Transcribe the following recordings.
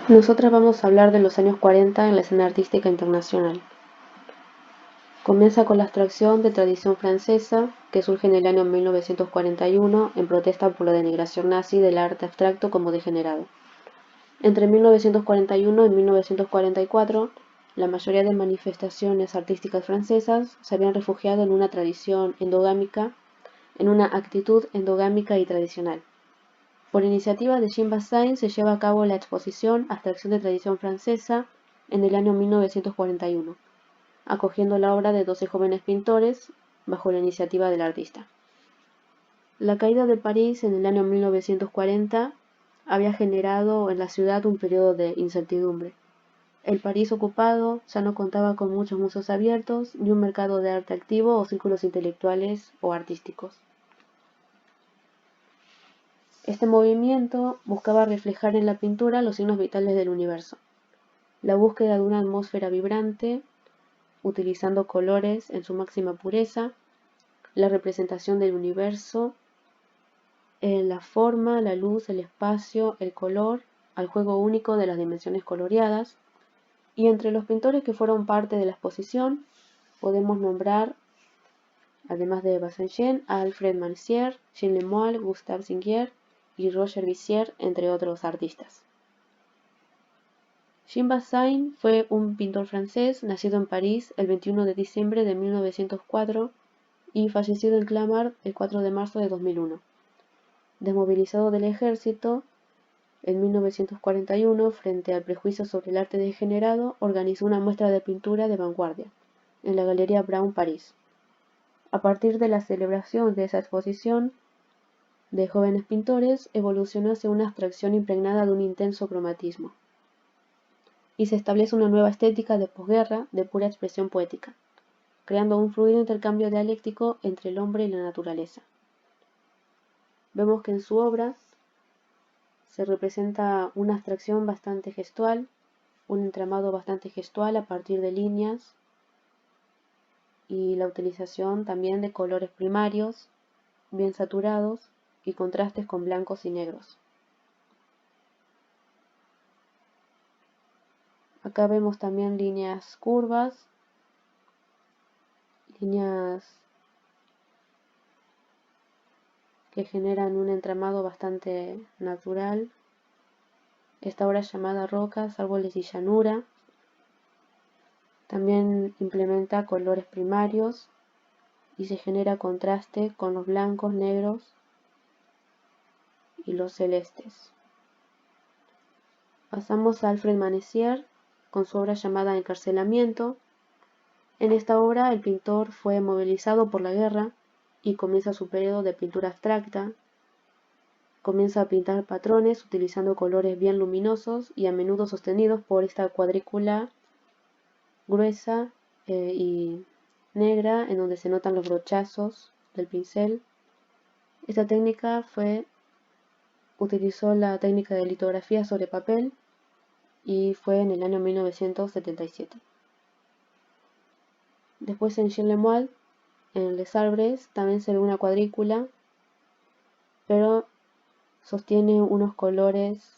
Nosotras vamos a hablar de los años 40 en la escena artística internacional. Comienza con la abstracción de tradición francesa, que surge en el año 1941 en protesta por la denigración nazi del arte abstracto como degenerado. Entre 1941 y 1944, la mayoría de manifestaciones artísticas francesas se habían refugiado en una tradición endogámica, en una actitud endogámica y tradicional. Por iniciativa de Jean Bassin se lleva a cabo la exposición Abstracción de tradición francesa en el año 1941, acogiendo la obra de 12 jóvenes pintores bajo la iniciativa del artista. La caída de París en el año 1940 había generado en la ciudad un periodo de incertidumbre. El París ocupado ya no contaba con muchos museos abiertos, ni un mercado de arte activo o círculos intelectuales o artísticos. Este movimiento buscaba reflejar en la pintura los signos vitales del universo, la búsqueda de una atmósfera vibrante, utilizando colores en su máxima pureza, la representación del universo, en la forma, la luz, el espacio, el color, al juego único de las dimensiones coloreadas, y entre los pintores que fueron parte de la exposición podemos nombrar, además de Bassin, a Alfred Manessier, Jean Lemoyle, Gustave Singuier y Roger Vissier, entre otros artistas. Jean Bassin fue un pintor francés nacido en París el 21 de diciembre de 1904 y fallecido en Clamart el 4 de marzo de 2001. Desmovilizado del ejército, en 1941, frente al prejuicio sobre el arte degenerado, organizó una muestra de pintura de vanguardia en la Galería Braun, París. A partir de la celebración de esa exposición de jóvenes pintores, evolucionó hacia una abstracción impregnada de un intenso cromatismo, y se establece una nueva estética de posguerra de pura expresión poética, creando un fluido intercambio dialéctico entre el hombre y la naturaleza. Vemos que en su obra se representa una abstracción bastante gestual, un entramado bastante gestual a partir de líneas y la utilización también de colores primarios, bien saturados y contrastes con blancos y negros. Acá vemos también líneas curvas, líneas que generan un entramado bastante natural. Esta obra es llamada Rocas, Árboles y Llanura. También implementa colores primarios y se genera contraste con los blancos, negros y los celestes. Pasamos a Alfred Manessier con su obra llamada Encarcelamiento. En esta obra el pintor fue movilizado por la guerra y comienza su periodo de pintura abstracta. Comienza a pintar patrones utilizando colores bien luminosos y a menudo sostenidos por esta cuadrícula gruesa y negra en donde se notan los brochazos del pincel. Esta técnica utilizó la técnica de litografía sobre papel y fue en el año 1977. Después en Jean Lemoyle, en Les Arbres, también se ve una cuadrícula, pero sostiene unos colores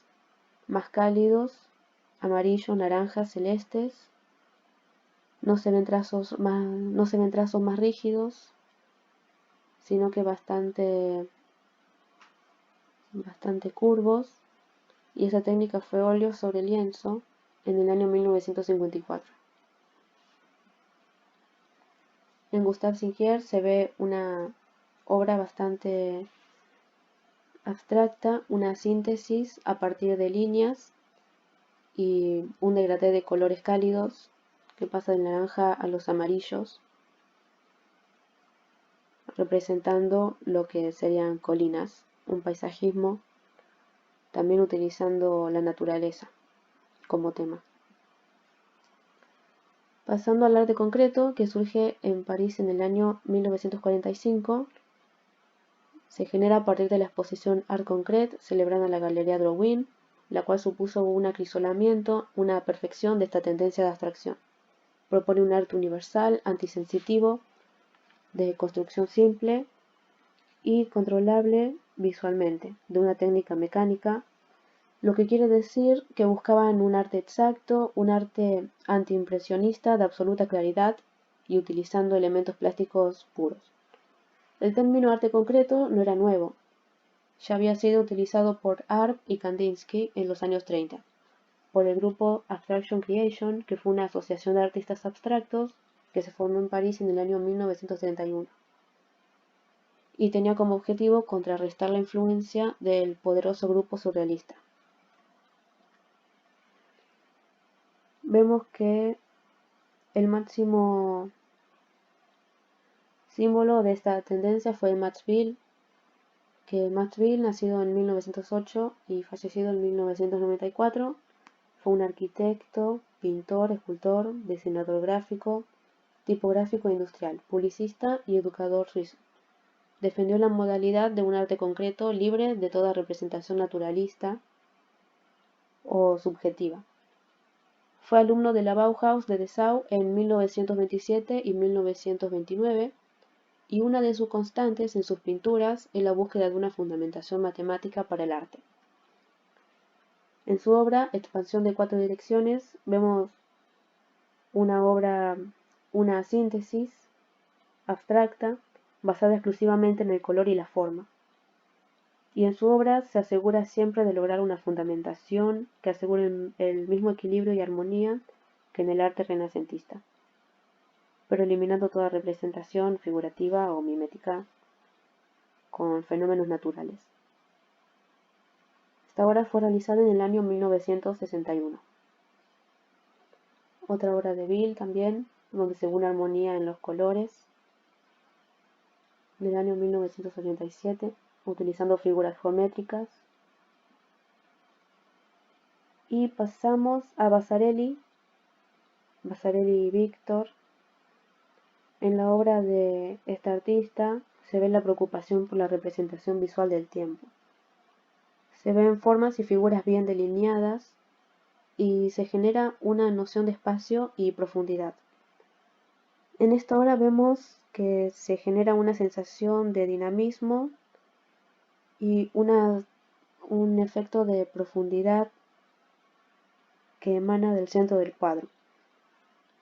más cálidos, amarillo, naranja, celestes. No se ven trazos más rígidos, sino que bastante curvos, y esa técnica fue óleo sobre lienzo en el año 1954. En Gustave Singuier se ve una obra bastante abstracta, una síntesis a partir de líneas y un degradé de colores cálidos que pasa del naranja a los amarillos, representando lo que serían colinas, un paisajismo, también utilizando la naturaleza como tema. Pasando al arte concreto, que surge en París en el año 1945, se genera a partir de la exposición Art Concret celebrada en la Galería Drouin, la cual supuso un acrisolamiento, una perfección de esta tendencia de abstracción. Propone un arte universal, antisensitivo, de construcción simple y controlable visualmente, de una técnica mecánica lo que quiere decir que buscaban un arte exacto, un arte antiimpresionista de absoluta claridad y utilizando elementos plásticos puros. El término arte concreto no era nuevo, ya había sido utilizado por Arp y Kandinsky en los años 30, por el grupo Abstraction Creation, que fue una asociación de artistas abstractos que se formó en París en el año 1931 y tenía como objetivo contrarrestar la influencia del poderoso grupo surrealista. Vemos que el máximo símbolo de esta tendencia fue Max Bill, nacido en 1908 y fallecido en 1994, fue un arquitecto, pintor, escultor, diseñador gráfico, tipográfico e industrial, publicista y educador suizo. Defendió la modalidad de un arte concreto libre de toda representación naturalista o subjetiva. Fue alumno de la Bauhaus de Dessau en 1927 y 1929, y una de sus constantes en sus pinturas es la búsqueda de una fundamentación matemática para el arte. En su obra Expansión de cuatro direcciones vemos una síntesis abstracta basada exclusivamente en el color y la forma. Y en su obra se asegura siempre de lograr una fundamentación que asegure el mismo equilibrio y armonía que en el arte renacentista, pero eliminando toda representación figurativa o mimética con fenómenos naturales. Esta obra fue realizada en el año 1961. Otra obra de Bill también, donde se une armonía en los colores, del año 1987, utilizando figuras geométricas. Y pasamos a Vasarely Victor. En la obra de este artista se ve la preocupación por la representación visual del tiempo. Se ven formas y figuras bien delineadas y se genera una noción de espacio y profundidad. En esta obra vemos que se genera una sensación de dinamismo y un efecto de profundidad que emana del centro del cuadro.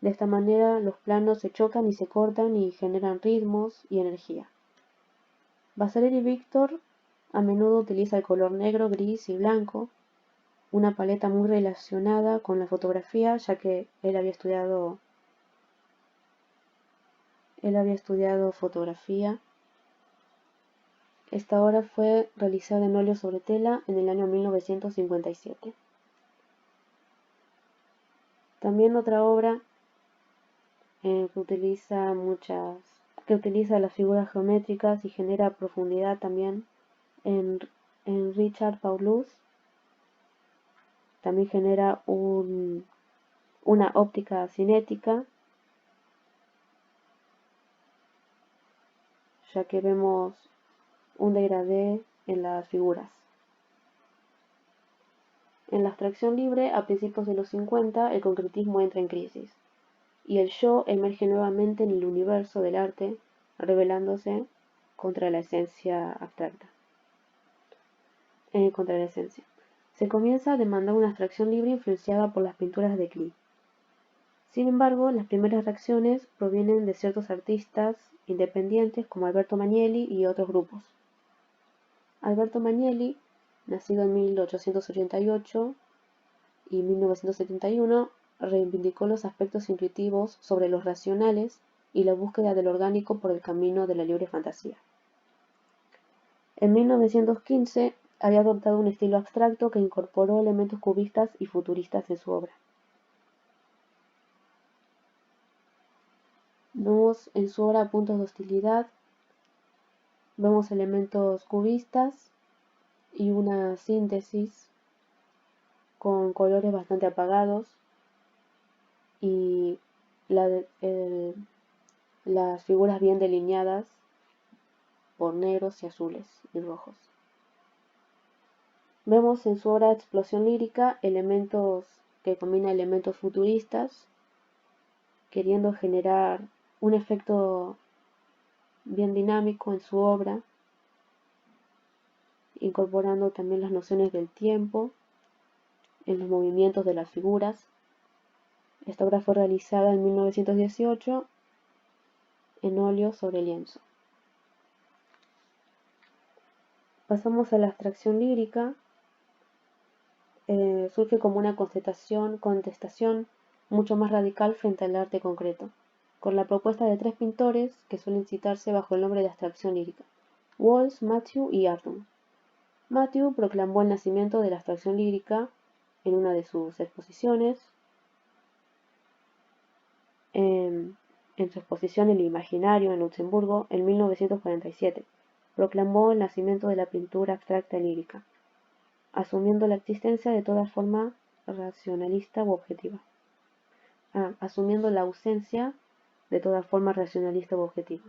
De esta manera los planos se chocan y se cortan y generan ritmos y energía. Vasarely Victor a menudo utiliza el color negro, gris y blanco, una paleta muy relacionada con la fotografía, ya que él había estudiado fotografía. Esta obra fue realizada en óleo sobre tela en el año 1957. También otra obra que utiliza las figuras geométricas y genera profundidad también en Richard Paulus. También genera una óptica cinética, ya que vemos un degradé en las figuras. En la abstracción libre, a principios de los 50, el concretismo entra en crisis, y el yo emerge nuevamente en el universo del arte, rebelándose contra la esencia abstracta. Se comienza a demandar una abstracción libre influenciada por las pinturas de Klee. Sin embargo, las primeras reacciones provienen de ciertos artistas independientes como Alberto Magnelli y otros grupos. Alberto Magnelli, nacido en 1888 y 1971, reivindicó los aspectos intuitivos sobre los racionales y la búsqueda del orgánico por el camino de la libre fantasía. En 1915 había adoptado un estilo abstracto que incorporó elementos cubistas y futuristas en su obra. Vemos en su obra Puntos de hostilidad, vemos elementos cubistas y una síntesis con colores bastante apagados y las figuras bien delineadas por negros y azules y rojos. Vemos en su obra Explosión lírica que combina elementos futuristas, queriendo generar un efecto bien dinámico en su obra, incorporando también las nociones del tiempo en los movimientos de las figuras. Esta obra fue realizada en 1918 en óleo sobre lienzo. Pasamos a la abstracción lírica. Surge como una contestación mucho más radical frente al arte concreto, con la propuesta de tres pintores que suelen citarse bajo el nombre de abstracción lírica: Walsh, Matthew y Arden. Matthew proclamó el nacimiento de la abstracción lírica en una de sus exposiciones, en su exposición El Imaginario en Luxemburgo en 1947. Proclamó el nacimiento de la pintura abstracta lírica, asumiendo la existencia de toda forma racionalista u objetiva. Asumiendo la ausencia de toda forma racionalista u objetiva.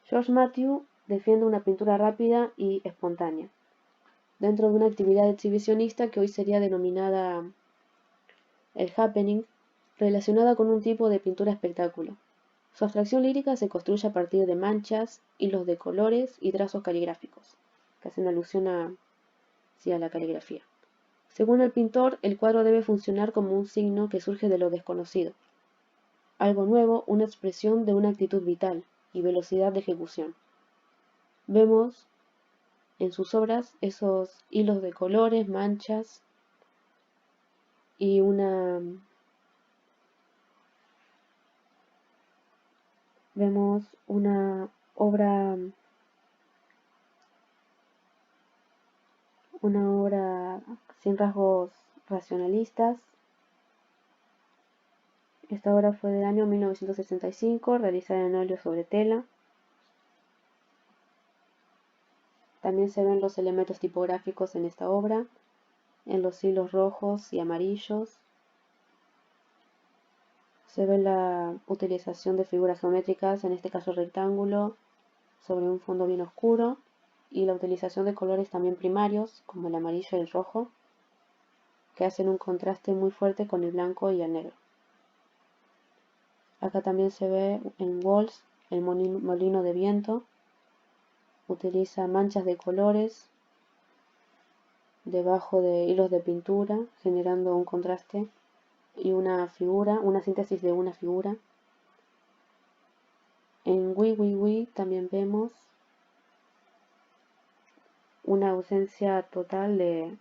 George Matthew defiende una pintura rápida y espontánea, dentro de una actividad exhibicionista que hoy sería denominada el happening, relacionada con un tipo de pintura espectáculo. Su abstracción lírica se construye a partir de manchas, hilos de colores y trazos caligráficos, que hacen alusión a la caligrafía. Según el pintor, el cuadro debe funcionar como un signo que surge de lo desconocido, algo nuevo, una expresión de una actitud vital y velocidad de ejecución. Vemos en sus obras esos hilos de colores, manchas y vemos una obra sin rasgos racionalistas. Esta obra fue del año 1965, realizada en óleo sobre tela. También se ven los elementos tipográficos en esta obra, en los hilos rojos y amarillos. Se ve la utilización de figuras geométricas, en este caso rectángulo, sobre un fondo bien oscuro, y la utilización de colores también primarios, como el amarillo y el rojo, que hacen un contraste muy fuerte con el blanco y el negro. Acá también se ve en Walsh el molino de viento. Utiliza manchas de colores debajo de hilos de pintura, generando un contraste y una síntesis de una figura. En Wee Wee Wee también vemos una ausencia total de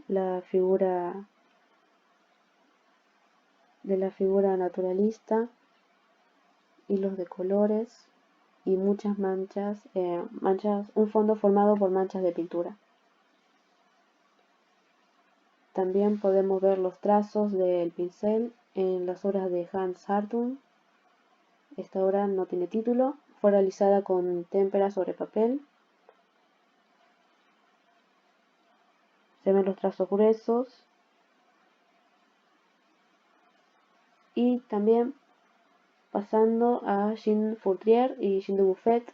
la figura naturalista, hilos de colores y muchas manchas, un fondo formado por manchas de pintura. También podemos ver los trazos del pincel en las obras de Hans Hartung. Esta obra no tiene título, fue realizada con témpera sobre papel. Se ven los trazos gruesos. Y también pasando a Jean Fourtrier y Jean Dubuffet,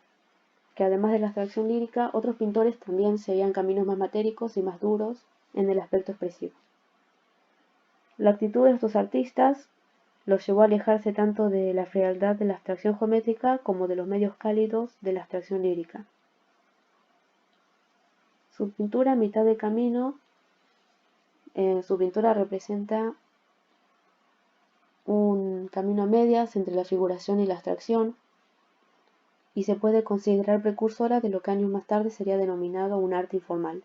que además de la abstracción lírica, otros pintores también seguían caminos más matéricos y más duros en el aspecto expresivo. La actitud de estos artistas los llevó a alejarse tanto de la frialdad de la abstracción geométrica como de los medios cálidos de la abstracción lírica. Su pintura a mitad de camino, su pintura representa un camino a medias entre la figuración y la abstracción, y se puede considerar precursora de lo que años más tarde sería denominado un arte informal,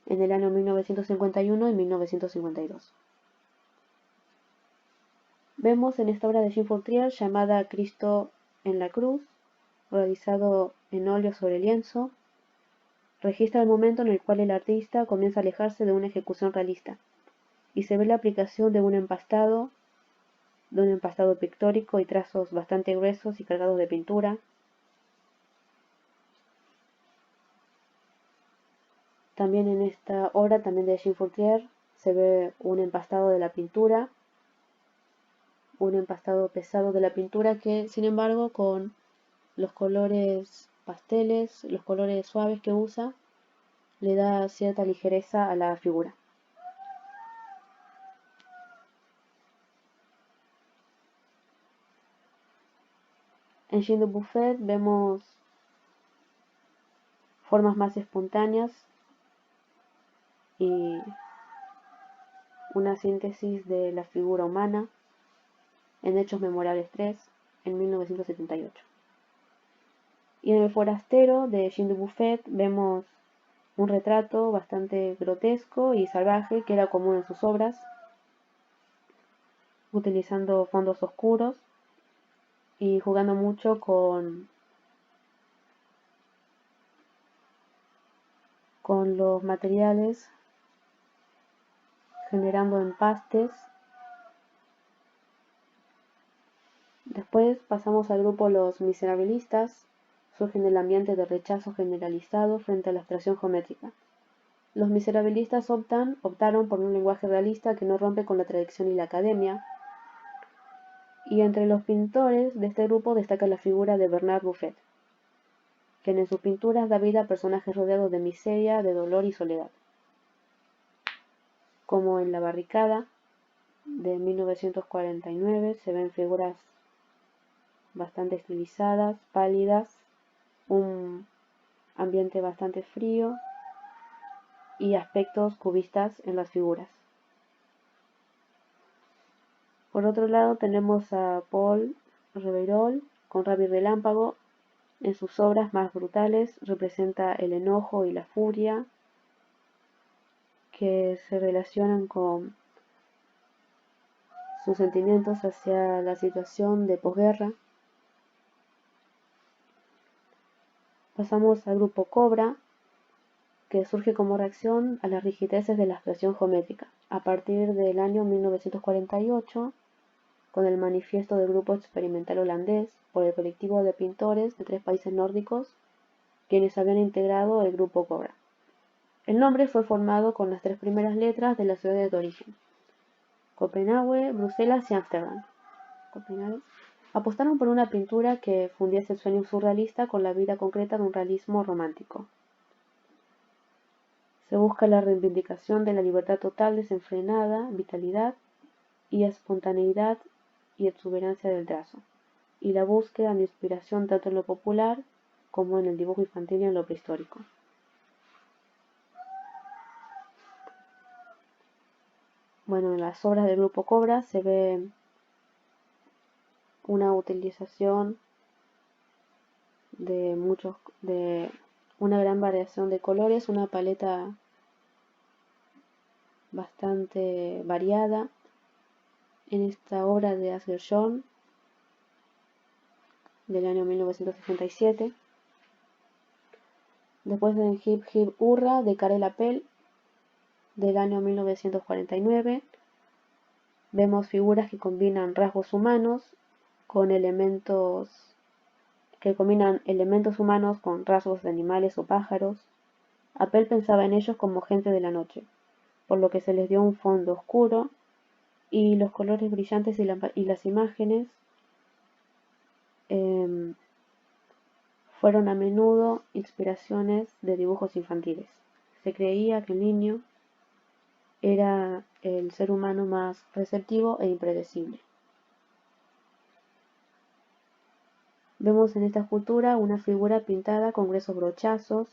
en el año 1951 y 1952. Vemos en esta obra de Jean Fourtrier, llamada Cristo en la Cruz, realizado en óleo sobre lienzo, registra el momento en el cual el artista comienza a alejarse de una ejecución realista, y se ve la aplicación de un empastado pictórico y trazos bastante gruesos y cargados de pintura. También en esta obra, también de Jean Fourtrier, se ve un empastado de la pintura, un empastado pesado de la pintura que, sin embargo, con los colores pasteles, los colores suaves que usa, le da cierta ligereza a la figura. En Jean Dubuffet vemos formas más espontáneas y una síntesis de la figura humana en Hechos Memorables 3 en 1978. Y en El Forastero de Jean Dubuffet vemos un retrato bastante grotesco y salvaje que era común en sus obras, utilizando fondos oscuros y jugando mucho con los materiales, generando empastes. Después pasamos al grupo Los Miserabilistas. Surge en el ambiente de rechazo generalizado frente a la abstracción geométrica. Los miserabilistas optaron por un lenguaje realista que no rompe con la tradición y la academia. Y entre los pintores de este grupo destaca la figura de Bernard Buffet, quien en sus pinturas da vida a personajes rodeados de miseria, de dolor y soledad. Como en La Barricada de 1949 se ven figuras bastante estilizadas, pálidas, un ambiente bastante frío y aspectos cubistas en las figuras. Por otro lado tenemos a Paul Reveyrol con Rabi Relámpago. En sus obras más brutales representa el enojo y la furia que se relacionan con sus sentimientos hacia la situación de posguerra. Pasamos al grupo Cobra, que surge como reacción a las rigideces de la abstracción geométrica, a partir del año 1948, con el manifiesto del grupo experimental holandés por el colectivo de pintores de 3 países nórdicos, quienes habían integrado el grupo Cobra. El nombre fue formado con las 3 primeras letras de las ciudades de origen: Copenhague, Bruselas y Ámsterdam. Apostaron por una pintura que fundiese el sueño surrealista con la vida concreta de un realismo romántico. Se busca la reivindicación de la libertad total, desenfrenada, vitalidad y espontaneidad y exuberancia del trazo, y la búsqueda de inspiración tanto en lo popular como en el dibujo infantil y en lo prehistórico. Bueno, en las obras del grupo Cobra se ve una utilización de una gran variación de colores, una paleta bastante variada en esta obra de Asger Jorn del año 1967. Después de Hip Hip Hurra de Karel Appel del año 1949, vemos figuras que combinan rasgos humanos con elementos humanos con rasgos de animales o pájaros. Appel pensaba en ellos como gente de la noche, por lo que se les dio un fondo oscuro y los colores brillantes y las imágenes fueron a menudo inspiraciones de dibujos infantiles. Se creía que el niño era el ser humano más receptivo e impredecible. Vemos en esta escultura una figura pintada con gruesos brochazos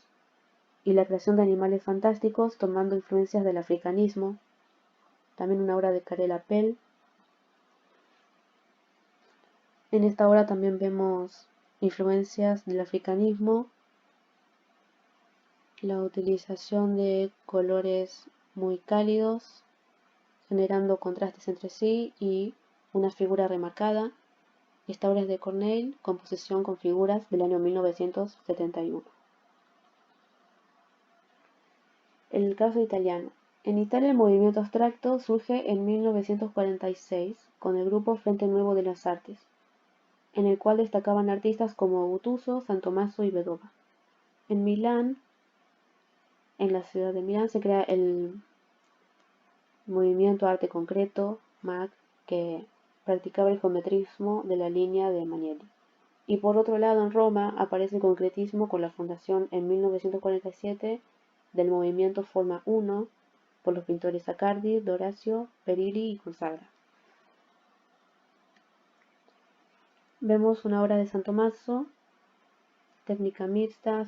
y la creación de animales fantásticos tomando influencias del africanismo. También una obra de Karel Appel. En esta obra también vemos influencias del africanismo, la utilización de colores muy cálidos, generando contrastes entre sí y una figura remarcada. Esta obra es de Corneille, composición con figuras del año 1971. El caso italiano. En Italia el movimiento abstracto surge en 1946 con el grupo Frente Nuevo de las Artes, en el cual destacaban artistas como Guttuso, San Tommaso y Vedova. En Milán, en la ciudad de Milán, se crea el movimiento Arte Concreto, MAC, que practicaba el geometrismo de la línea de Manieri. Y por otro lado, en Roma aparece el concretismo con la fundación en 1947 del movimiento Forma 1 por los pintores Accardi, D'Orazio, Perilli y Consagra. Vemos una obra de San Tommaso técnica mixta,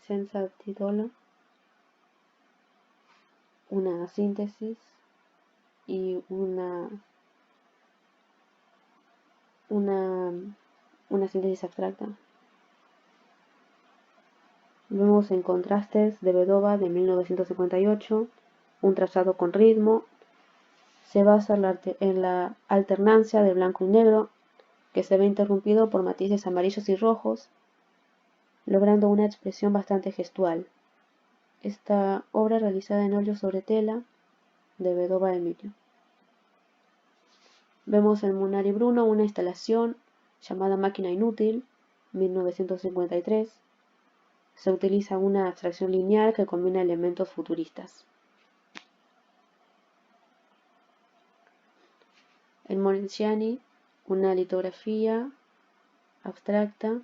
senza titolo, una síntesis y una síntesis abstracta. Vemos en Contrastes de Bedoba de 1958, un trazado con ritmo. Se basa en la alternancia de blanco y negro, que se ve interrumpido por matices amarillos y rojos, logrando una expresión bastante gestual. Esta obra realizada en óleo sobre tela de Bedoba Emilio. Vemos en Munari Bruno una instalación llamada Máquina Inútil, 1953. Se utiliza una abstracción lineal que combina elementos futuristas. En Moriziani, una litografía abstracta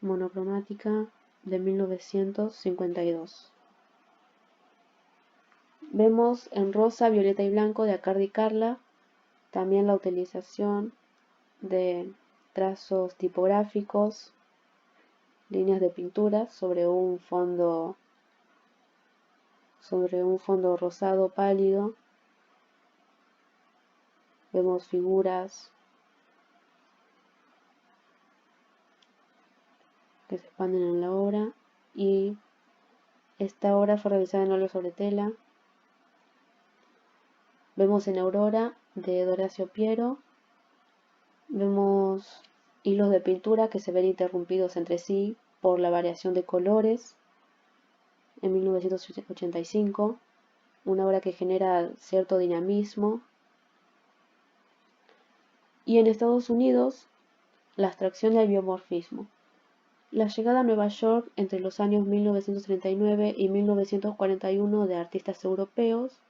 monocromática de 1952. Vemos en rosa, violeta y blanco de Accardi Carla también la utilización de trazos tipográficos, líneas de pintura sobre un fondo rosado pálido. Vemos figuras que se expanden en la obra, y esta obra fue realizada en óleo sobre tela. Vemos en Aurora de Doracio Piero, vemos hilos de pintura que se ven interrumpidos entre sí por la variación de colores, en 1985, una obra que genera cierto dinamismo. Y en Estados Unidos, la abstracción del biomorfismo. La llegada a Nueva York entre los años 1939 y 1941 de artistas europeos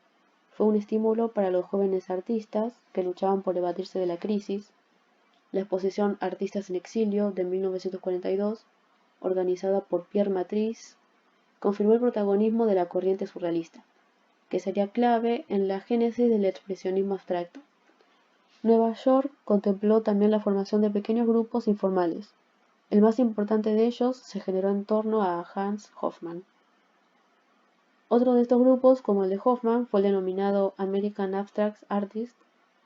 fue un estímulo para los jóvenes artistas que luchaban por evadirse de la crisis. La exposición Artistas en Exilio de 1942, organizada por Pierre Matrice, confirmó el protagonismo de la corriente surrealista, que sería clave en la génesis del expresionismo abstracto. Nueva York contempló también la formación de pequeños grupos informales. El más importante de ellos se generó en torno a Hans Hofmann. Otro de estos grupos, como el de Hofmann, fue el denominado American Abstract Artists,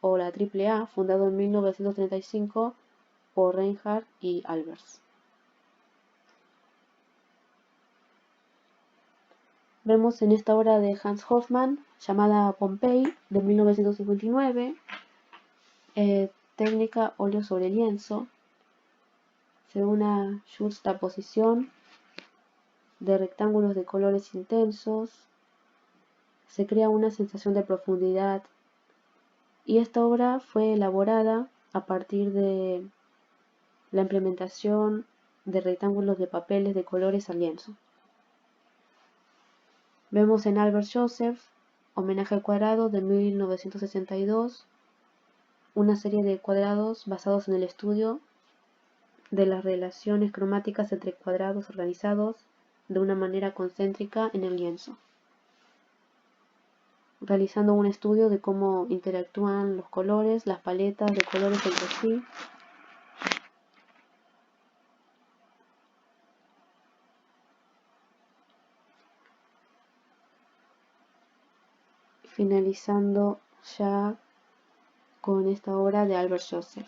o la AAA, fundado en 1935 por Reinhardt y Albers. Vemos en esta obra de Hans Hofmann, llamada Pompeii, de 1959, técnica óleo sobre lienzo. Se ve una juxtaposición de rectángulos de colores intensos, se crea una sensación de profundidad, y esta obra fue elaborada a partir de la implementación de rectángulos de papeles de colores al lienzo. Vemos en Albert Joseph, Homenaje al cuadrado de 1962, una serie de cuadrados basados en el estudio de las relaciones cromáticas entre cuadrados organizados de una manera concéntrica en el lienzo, realizando un estudio de cómo interactúan los colores, las paletas de colores entre sí. Finalizando ya con esta obra de Albert Joseph.